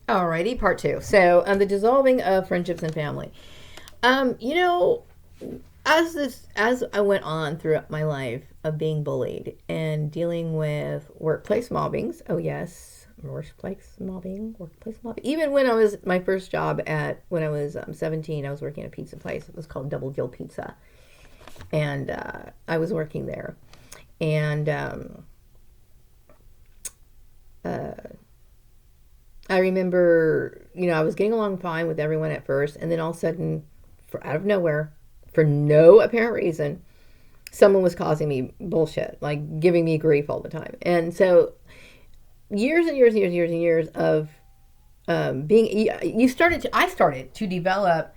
Alrighty, part two. So, the dissolving of friendships and family. You know, as I went on throughout my life of being bullied and dealing with workplace mobbings. Oh yes, workplace mobbing. Even when I was my first job when I was 17, I was working at a pizza place. It was called Double Gill Pizza, and I was working there, and uh, I remember, I was getting along fine with everyone at first, and then all of a sudden, out of nowhere, for no apparent reason, someone was causing me bullshit, like giving me grief all the time. And so, years and years and years and years and years of I started to develop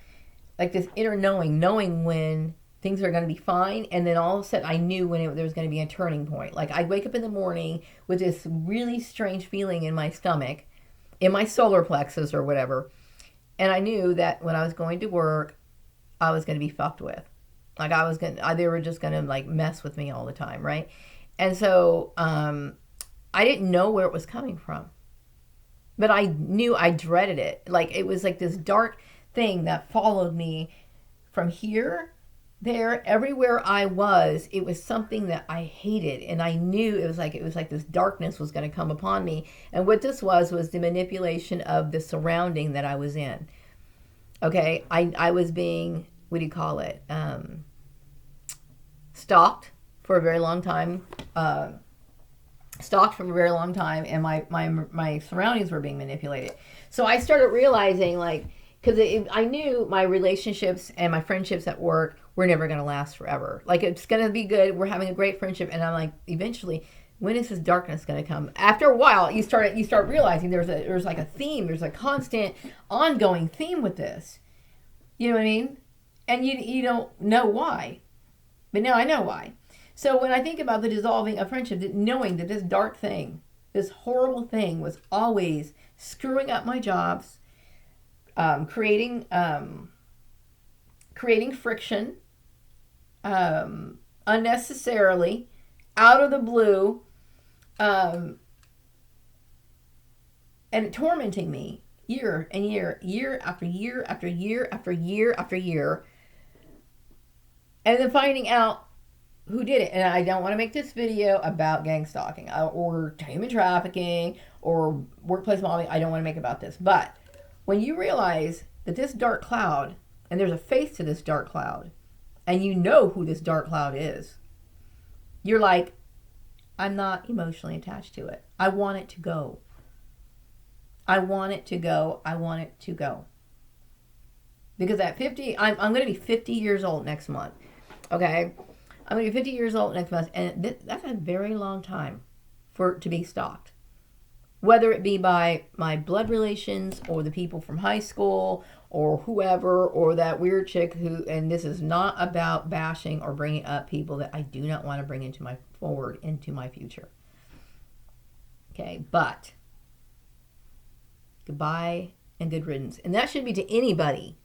like this inner knowing when things are going to be fine, and then all of a sudden I knew when there was going to be a turning point. Like I'd wake up in the morning with this really strange feeling in my stomach, in my solar plexus or whatever, and I knew that when I was going to work, I was going to be fucked with. Like they were just going to like mess with me all the time, right? And so I didn't know where it was coming from, but I knew I dreaded it. Like it was like this dark thing that followed me from here, there, everywhere I was. It was something that I hated, and I knew it was like this darkness was going to come upon me. And what this was the manipulation of the surrounding that I was in. Okay, I was being, what do you call it? Stalked for a very long time. And my surroundings were being manipulated. So I started realizing, like, because I knew my relationships and my friendships at work were never going to last forever. Like, it's going to be good. We're having a great friendship. And I'm like, eventually, when is this darkness going to come? After a while, you start realizing there's like a theme. There's a constant, ongoing theme with this. You know what I mean? And you don't know why. But now I know why. So when I think about the dissolving of friendship, knowing that this dark thing, this horrible thing was always screwing up my jobs, creating friction unnecessarily, out of the blue, and tormenting me year and year after year after year after year after year, and then finding out who did it. And I don't want to make this video about gang stalking or human trafficking or workplace mobbing. I don't want to make it about this. But when you realize that this dark cloud, and there's a face to this dark cloud, and you know who this dark cloud is, you're like, I'm not emotionally attached to it. I want it to go. I want it to go. I want it to go. Because at 50, I'm going to be 50 years old next month. Okay? I'm going to be 50 years old next month, and that's a very long time to be stalked. Whether it be by my blood relations or the people from high school or whoever, or that weird chick and this is not about bashing or bringing up people that I do not want to bring into my future. Okay, but goodbye and good riddance. And that should be to anybody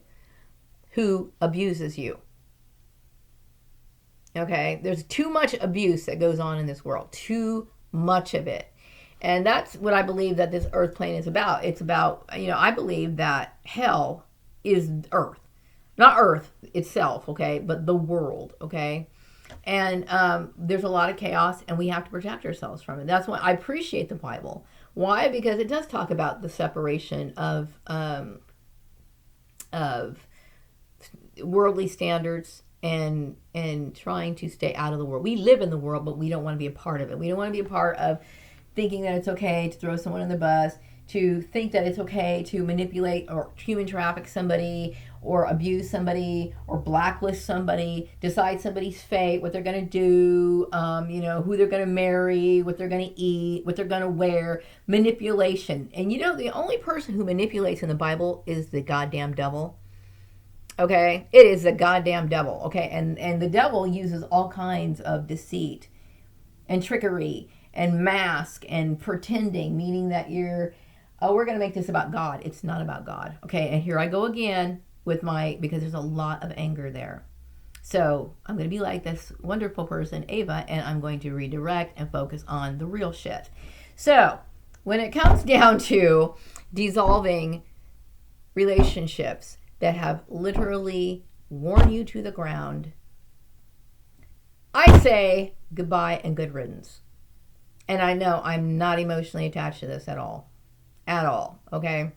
who abuses you. Okay, there's too much abuse that goes on in this world, too much of it. And that's what I believe that this earth plane is about. It's about, I believe that hell is earth. Not earth itself, okay, but the world, okay? And there's a lot of chaos, and we have to protect ourselves from it. That's why I appreciate the Bible. Why? Because it does talk about the separation of worldly standards and trying to stay out of the world. We live in the world, but we don't want to be a part of it. We don't want to be a part of thinking that it's okay to throw someone on the bus, to think that it's okay to manipulate or human traffic somebody or abuse somebody or blacklist somebody, decide somebody's fate, what they're going to do, who they're going to marry, what they're going to eat, what they're going to wear, manipulation. And the only person who manipulates in the Bible is the goddamn devil. Okay? It is the goddamn devil. Okay? And the devil uses all kinds of deceit and trickery and mask and pretending, meaning that we're going to make this about God. It's not about God. Okay, and here I go again because there's a lot of anger there. So I'm going to be like this wonderful person, Ava, and I'm going to redirect and focus on the real shit. So when it comes down to, dissolving relationships that have literally worn you to the ground, I say goodbye and good riddance. And I know I'm not emotionally attached to this at all. At all. Okay?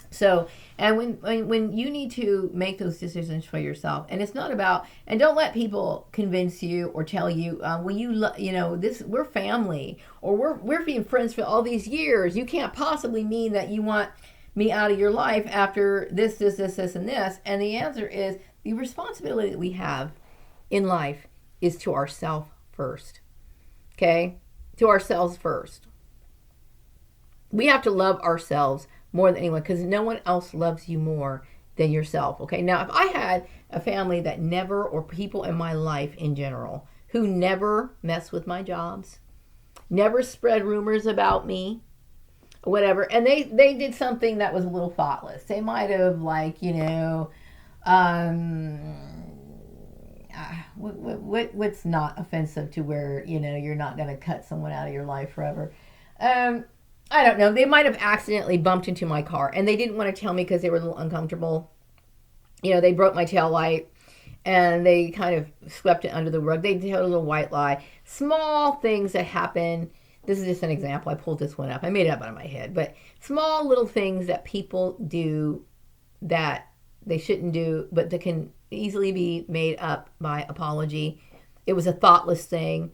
So, and when you need to make those decisions for yourself, and it's not about, and don't let people convince you or tell you, well, you know, this, we're family, or we're being friends for all these years. You can't possibly mean that you want me out of your life after this, and this. And the answer is the responsibility that we have in life is to ourselves first. Okay? To ourselves first. We have to love ourselves more than anyone, because no one else loves you more than yourself. Okay, now if I had a family that never, or people in my life in general, who never messed with my jobs, never spread rumors about me, whatever, and they did something that was a little thoughtless. They might have, like, you know, what's not offensive to where, you know, you're not going to cut someone out of your life forever. I don't know. They might have accidentally bumped into my car, and they didn't want to tell me because they were a little uncomfortable. You know, they broke my tail light, and they kind of swept it under the rug. They told a little white lie. Small things that happen. This is just an example. I pulled this one up. I made it up out of my head. But small little things that people do that they shouldn't do, but that can easily be made up by apology. It was a thoughtless thing,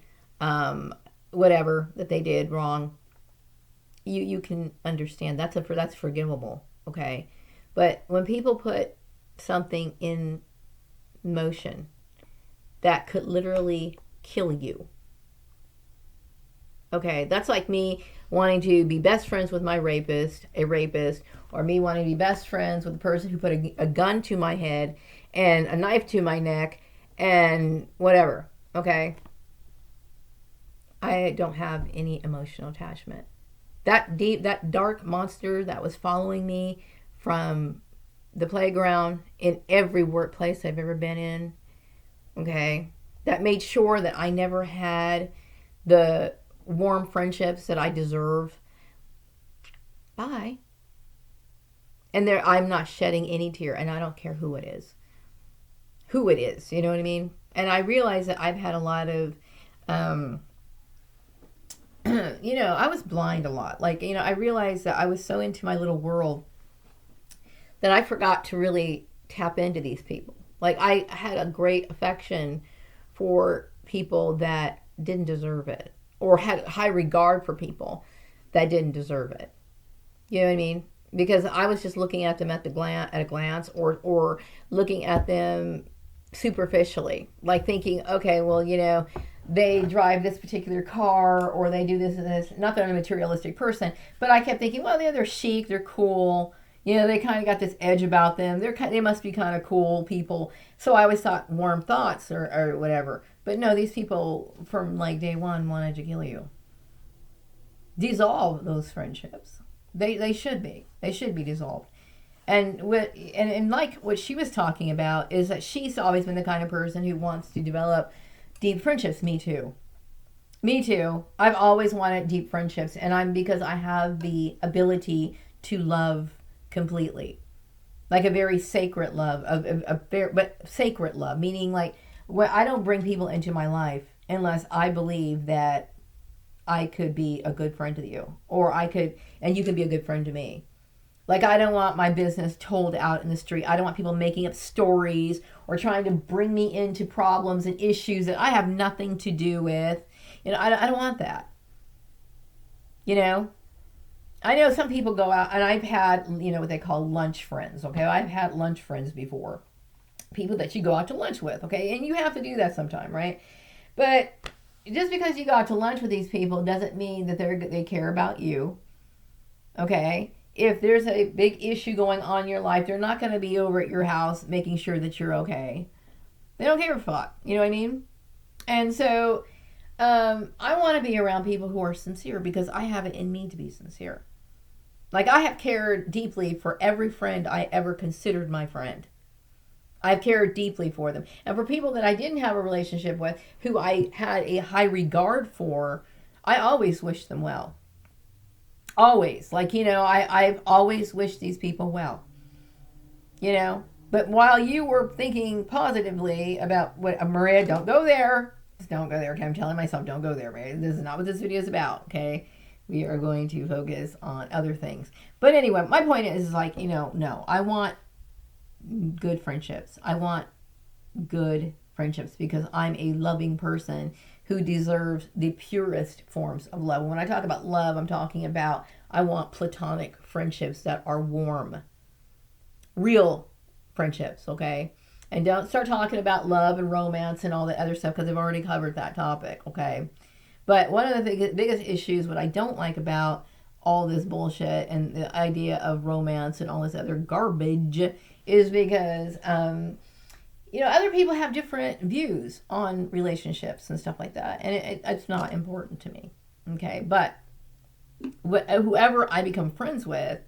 whatever, that they did wrong. You can understand that's forgivable, okay? But when people put something in motion that could literally kill you, okay, that's like me wanting to be best friends with a rapist, or me wanting to be best friends with a person who put a gun to my head and a knife to my neck and whatever, okay? I don't have any emotional attachment. That dark monster that was following me from the playground, in every workplace I've ever been in, okay, that made sure that I never had the warm friendships that I deserve. Bye. And I'm not shedding any tear, and I don't care who it is. Who it is, you know what I mean? And I realize that I've had a lot of, you know, I was blind a lot. Like, you know, I realized that I was so into my little world that I forgot to really tap into these people. Like, I had a great affection for people that didn't deserve it, or had high regard for people that didn't deserve it. You know what I mean? Because I was just looking at them at a glance, or looking at them superficially, like thinking, okay, well, you know, they drive this particular car, or they do this and this. Not that I'm a materialistic person, but I kept thinking, well, they're chic, they're cool. You know, they kind of got this edge about them. They must be kind of cool people. So I always thought warm thoughts or whatever. But no, these people from like day one wanted to kill you. Dissolve those friendships. They should be. They should be dissolved. And like what she was talking about is that she's always been the kind of person who wants to develop deep friendships. Me too. I've always wanted deep friendships, and because I have the ability to love completely, like a very sacred love, but sacred love, meaning like I don't bring people into my life unless I believe that I could be a good friend to you, and you could be a good friend to me. Like, I don't want my business told out in the street. I don't want people making up stories or trying to bring me into problems and issues that I have nothing to do with. You know, I don't want that. You know? I know some people go out, and I've had, you know, what they call lunch friends, okay? I've had lunch friends before. People that you go out to lunch with, okay? And you have to do that sometime, right? But just because you go out to lunch with these people doesn't mean that they care about you, okay? If there's a big issue going on in your life, they're not going to be over at your house making sure that you're okay. They don't care a fuck. You know what I mean? And so I want to be around people who are sincere, because I have it in me to be sincere. Like, I have cared deeply for every friend I ever considered my friend. I've cared deeply for them. And for people that I didn't have a relationship with, who I had a high regard for, I always wished them well. Always. Like, I've always wished these people well, you know. But while you were thinking positively about what, Maria, don't go there. Don't go there. Okay, I'm telling myself, don't go there, Maria. This is not what this video is about, okay? We are going to focus on other things. But anyway, my point is like, no, I want good friendships. I want good friendships because I'm a loving person who deserves the purest forms of love. When I talk about love, I'm talking about I want platonic friendships that are warm, real friendships, okay? And don't start talking about love and romance and all the other stuff because I've already covered that topic, okay? But one of the biggest issues, what I don't like about all this bullshit and the idea of romance and all this other garbage is because, other people have different views on relationships and stuff like that. And it's not important to me, okay? But whoever I become friends with,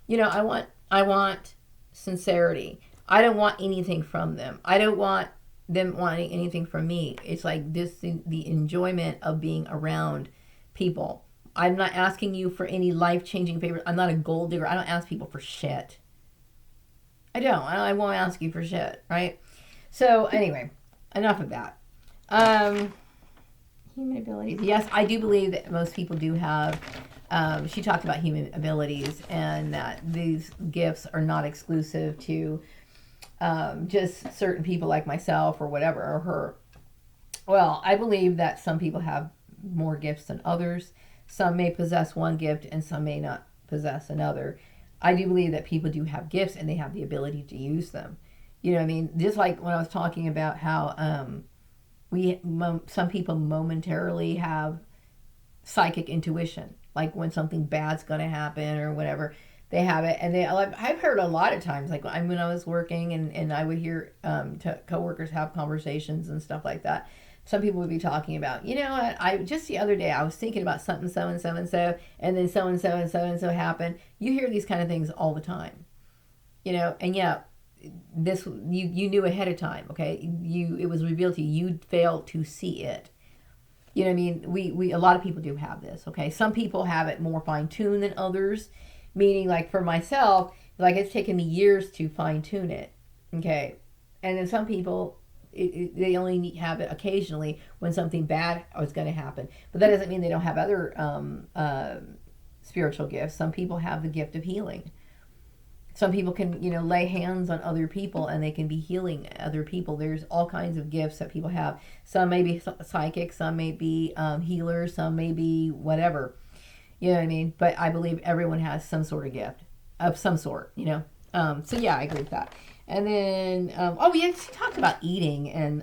I want sincerity. I don't want anything from them. I don't want them wanting anything from me. It's like this, the enjoyment of being around people. I'm not asking you for any life-changing favors. I'm not a gold digger. I don't ask people for shit. I won't ask you for shit, right? So anyway, enough of that. Human abilities. Yes, I do believe that most people do have. She talked about human abilities and that these gifts are not exclusive to just certain people like myself or whatever, or her. Well, I believe that some people have more gifts than others. Some may possess one gift and some may not possess another. I do believe that people do have gifts and they have the ability to use them. You know what I mean? Just like when I was talking about how some people momentarily have psychic intuition, like when something bad's going to happen or whatever, they have it. And I've heard a lot of times, like when I was working and I would hear coworkers have conversations and stuff like that. Some people would be talking about, I just the other day I was thinking about something so and so and so, and then so and so and so and so happened. You hear these kind of things all the time, and yeah, this you knew ahead of time, okay? It was revealed to you. You failed to see it. You know what I mean? We a lot of people do have this, okay? Some people have it more fine-tuned than others, meaning like for myself, like it's taken me years to fine-tune it, okay? And then some people, they only have it occasionally when something bad is going to happen. But that doesn't mean they don't have other spiritual gifts. Some people have the gift of healing. Some people can, lay hands on other people and they can be healing other people. There's all kinds of gifts that people have. Some may be psychic, some may be healers, some may be whatever. You know what I mean? But I believe everyone has some sort of gift of some sort, So yeah, I agree with that. And then, she talked about eating and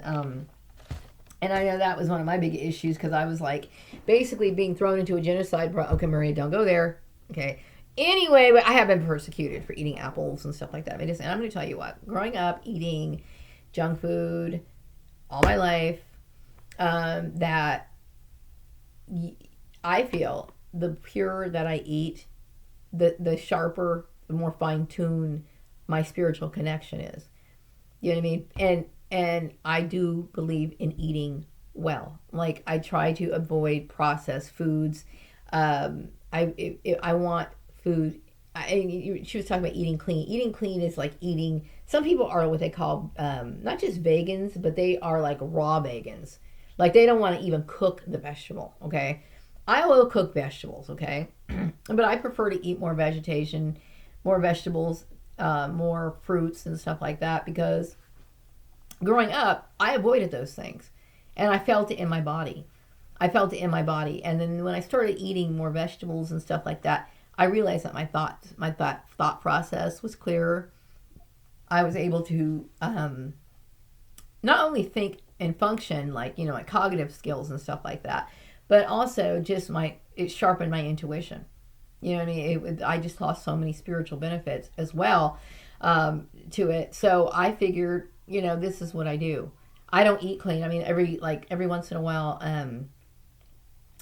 I know that was one of my big issues because I was like basically being thrown into a genocide. Okay, Maria, don't go there. Okay. Anyway, but I have been persecuted for eating apples and stuff like that. And I'm going to tell you what, growing up eating junk food all my life, that I feel the purer that I eat, the sharper, the more fine-tuned my spiritual connection is. You know what I mean? And I do believe in eating well. Like I try to avoid processed foods. I want food. She was talking about eating clean. Eating clean is like eating. Some people are what they call not just vegans, but they are like raw vegans. Like they don't want to even cook the vegetable. Okay, I will cook vegetables. Okay, but I prefer to eat more vegetation, more vegetables, more fruits and stuff like that because growing up I avoided those things, and I felt it in my body. And then when I started eating more vegetables and stuff like that, I realized that my thought process was clearer. I was able to not only think and function like my cognitive skills and stuff like that, but also just it sharpened my intuition. You know what I mean? I just lost so many spiritual benefits as well to it. So I figured, this is what I do. I don't eat clean. I mean, every once in a while.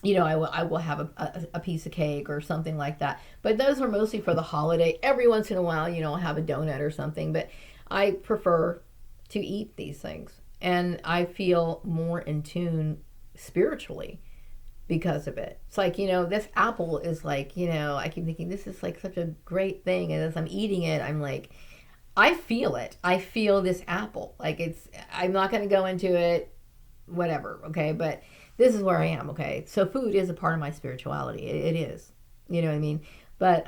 I will have a piece of cake or something like that. But those are mostly for the holiday. Every once in a while, I'll have a donut or something. But I prefer to eat these things. And I feel more in tune spiritually because of it. It's like, this apple is like, I keep thinking this is like such a great thing. And as I'm eating it, I'm like, I feel it. I feel this apple. Like I'm not going to go into it, whatever. Okay. But this is where I am. Okay. So food is a part of my spirituality. It is, you know what I mean? But,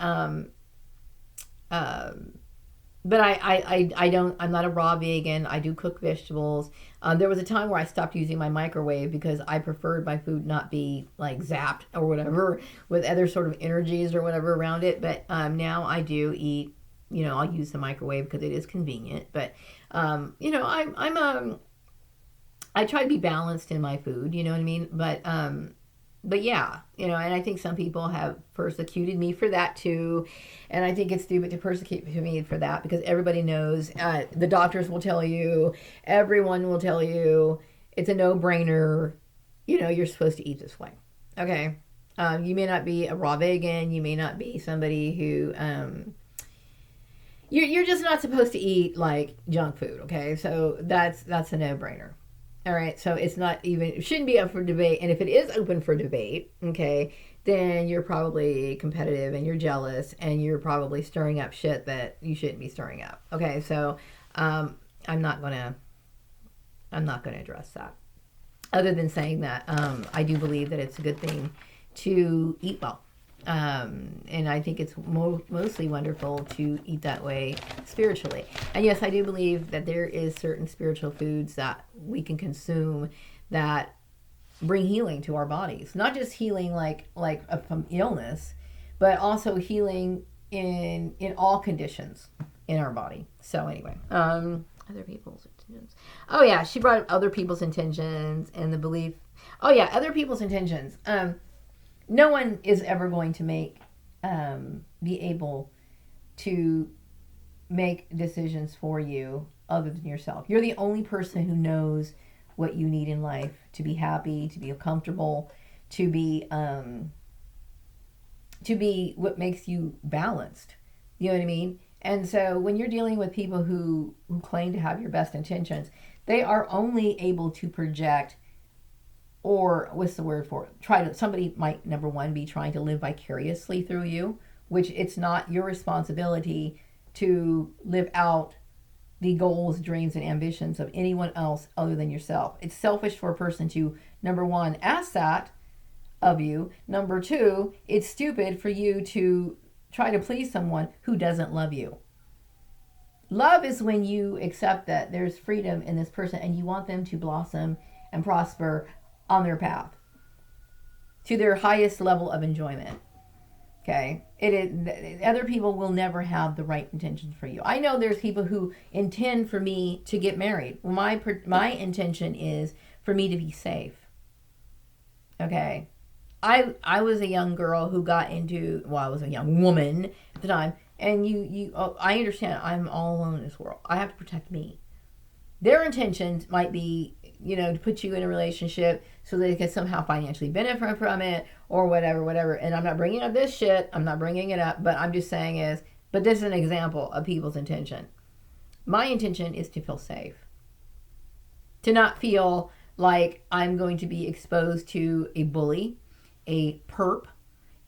but I'm not a raw vegan. I do cook vegetables. There was a time where I stopped using my microwave because I preferred my food not be like zapped or whatever with other sort of energies or whatever around it. But now I do eat, I'll use the microwave because it is convenient. But, I try to be balanced in my food, you know what I mean? But yeah, and I think some people have persecuted me for that too. And I think it's stupid to persecute me for that because everybody knows, the doctors will tell you, everyone will tell you, it's a no-brainer, you're supposed to eat this way. Okay. You may not be a raw vegan. You may not be somebody who, you're just not supposed to eat like junk food. Okay. So that's a no-brainer. All right, so it shouldn't be up for debate. And if it is open for debate, okay, then you're probably competitive and you're jealous and you're probably stirring up shit that you shouldn't be stirring up. Okay, so I'm not gonna address that. Other than saying that I do believe that it's a good thing to eat well. And I think it's mostly wonderful to eat that way spiritually. And yes, I do believe that there is certain spiritual foods that we can consume that bring healing to our bodies. Not just healing like from illness, but also healing in all conditions in our body. So anyway, other people's intentions. Oh yeah, she brought up other people's intentions and the belief. Oh yeah, other people's intentions. No one is ever going to be able to make decisions for you other than yourself. You're the only person who knows what you need in life to be happy, to be comfortable, to be what makes you balanced. You know what I mean? And so when you're dealing with people who claim to have your best intentions, they are only able to project, or what's the word for it? Somebody might, number one, be trying to live vicariously through you, which it's not your responsibility to live out the goals, dreams, and ambitions of anyone else other than yourself. It's selfish for a person to, number one, ask that of you. Number two, it's stupid for you to try to please someone who doesn't love you. Love is when you accept that there's freedom in this person and you want them to blossom and prosper on their path to their highest level of enjoyment. Okay, other people will never have the right intentions for you. I know there's people who intend for me to get married. My intention is for me to be safe. Okay, I was a young girl who got into, I was a young woman at the time, and I understand I'm all alone in this world. I have to protect me. Their intentions might be, to put you in a relationship so they can somehow financially benefit from it or whatever. And I'm not bringing up this shit. I'm not bringing it up, but I'm just saying but this is an example of people's intention. My intention is to feel safe. To not feel like I'm going to be exposed to a bully, a perp,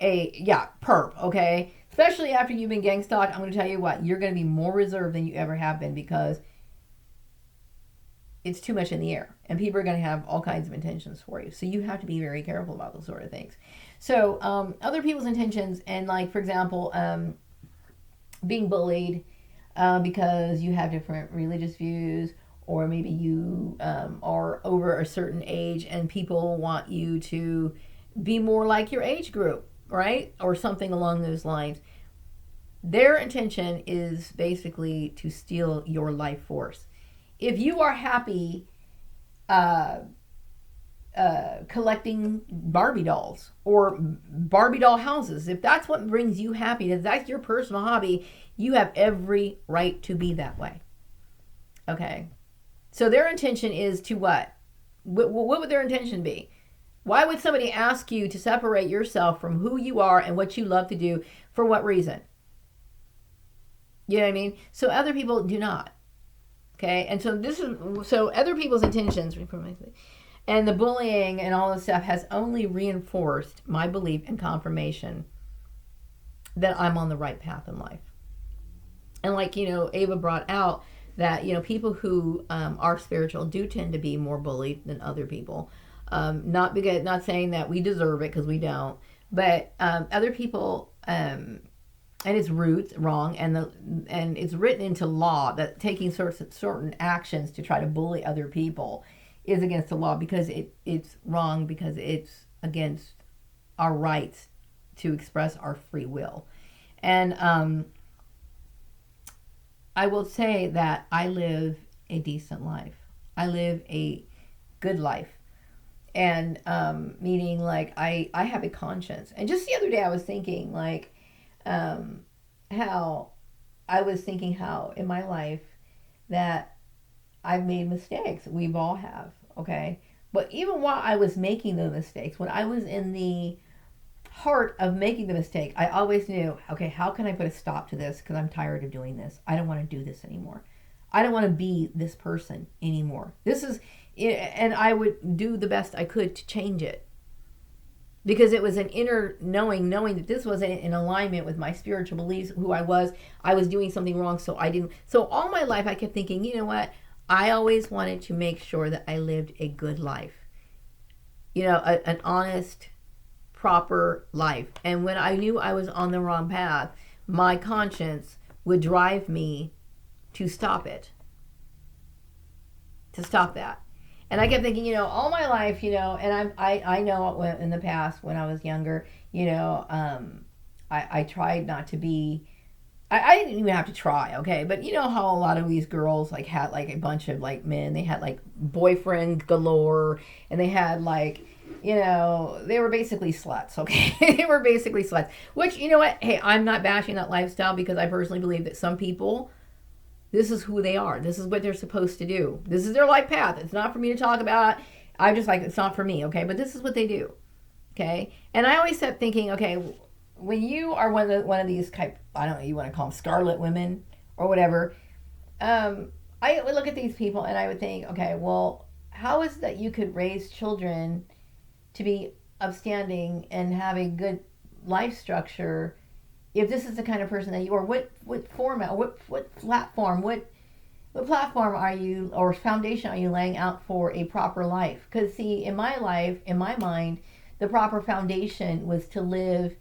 perp, okay? Especially after you've been gang stalked, I'm going to tell you what, you're going to be more reserved than you ever have been because it's too much in the air and people are going to have all kinds of intentions for you. So you have to be very careful about those sort of things. So other people's intentions, and like, for example, being bullied because you have different religious views, or maybe you are over a certain age and people want you to be more like your age group, right? Or something along those lines. Their intention is basically to steal your life force. If you are happy collecting Barbie dolls or Barbie doll houses, if that's what brings you happiness, that's your personal hobby, you have every right to be that way. Okay. So their intention is to what? What would their intention be? Why would somebody ask you to separate yourself from who you are and what you love to do? For what reason? You know what I mean? So other people do not. Okay, and so other people's intentions, And the bullying and all this stuff has only reinforced my belief and confirmation that I'm on the right path in life. And like, Ava brought out that, people who are spiritual do tend to be more bullied than other people. Not saying that we deserve it, because we don't, but other people, and its roots wrong, and it's written into law that taking certain actions to try to bully other people is against the law, because it's wrong, because it's against our rights to express our free will. And I will say that I live a decent life. I live a good life. And meaning, like, I have a conscience. And just the other day I was thinking, like, how in my life that I've made mistakes. We've all have, okay? But even while I was making the mistakes, when I was in the heart of making the mistake, I always knew, okay, how can I put a stop to this? Because I'm tired of doing this. I don't want to do this anymore. I don't want to be this person anymore. And I would do the best I could to change it. Because it was an inner knowing that this was in alignment with my spiritual beliefs, who I was doing something wrong, so I didn't. So all my life I kept thinking, you know what? I always wanted to make sure that I lived a good life. An honest, proper life. And when I knew I was on the wrong path, my conscience would drive me to stop it. To stop that. And I kept thinking, all my life, and I know in the past when I was younger, I tried not to be, I didn't even have to try, okay? But you know how a lot of these girls, like, had, like, a bunch of, like, men, they had, like, boyfriend galore, and they had, like, they were basically sluts, okay? They were basically sluts. Which, you know what? Hey, I'm not bashing that lifestyle, because I personally believe that some people, this is who they are. This is what they're supposed to do. This is their life path. It's not for me to talk about. I'm just like, it's not for me, okay? But this is what they do, okay? And I always kept thinking, okay, when you are one of these type, I don't know, you want to call them scarlet women or whatever, I would look at these people and I would think, okay, well, how is it that you could raise children to be upstanding and have a good life structure if this is the kind of person that you are? What format, what platform, what platform are you, or foundation are you laying out for a proper life? Because see, in my life, in my mind, the proper foundation was to live,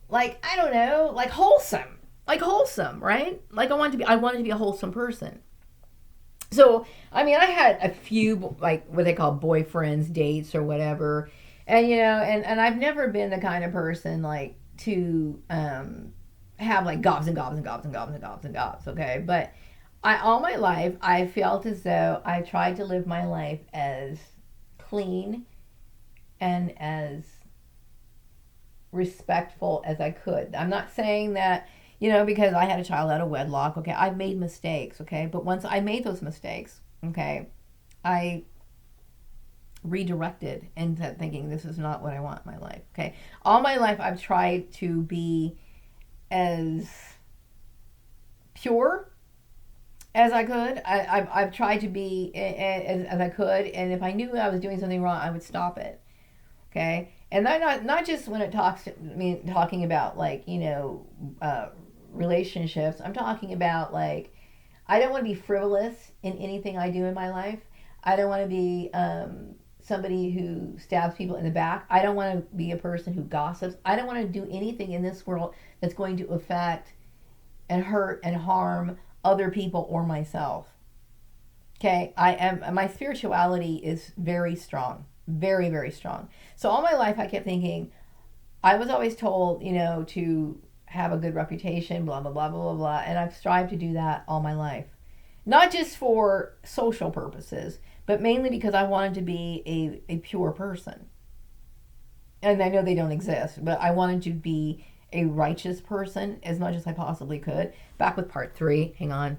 like, I don't know, like wholesome, right? Like I wanted to be a wholesome person. So, I mean, I had a few, like, what they call boyfriends, dates, or whatever. And, and I've never been the kind of person, like, to have, like, gobs and gobs and gobs and gobs and gobs and gobs, okay? But all my life, I felt as though I tried to live my life as clean and as respectful as I could. I'm not saying that, because I had a child out of wedlock, okay, I've made mistakes, okay? But once I made those mistakes, okay, I redirected into thinking this is not what I want in my life, okay? All my life I've tried to be as pure as I could. I've tried to be as I could, and if I knew I was doing something wrong, I would stop it, okay? And not just when it talking about, like, relationships. I'm talking about, like, I don't want to be frivolous in anything I do in my life. I don't want to be somebody who stabs people in the back. I don't want to be a person who gossips. I don't want to do anything in this world that's going to affect and hurt and harm other people or myself. Okay, my spirituality is very strong, very, very strong. So all my life I kept thinking, I was always told, to have a good reputation, blah, blah, blah, blah, blah, blah. And I've strived to do that all my life. Not just for social purposes, but mainly because I wanted to be a pure person. And I know they don't exist, but I wanted to be a righteous person as much as I possibly could. Back with part 3. Hang on.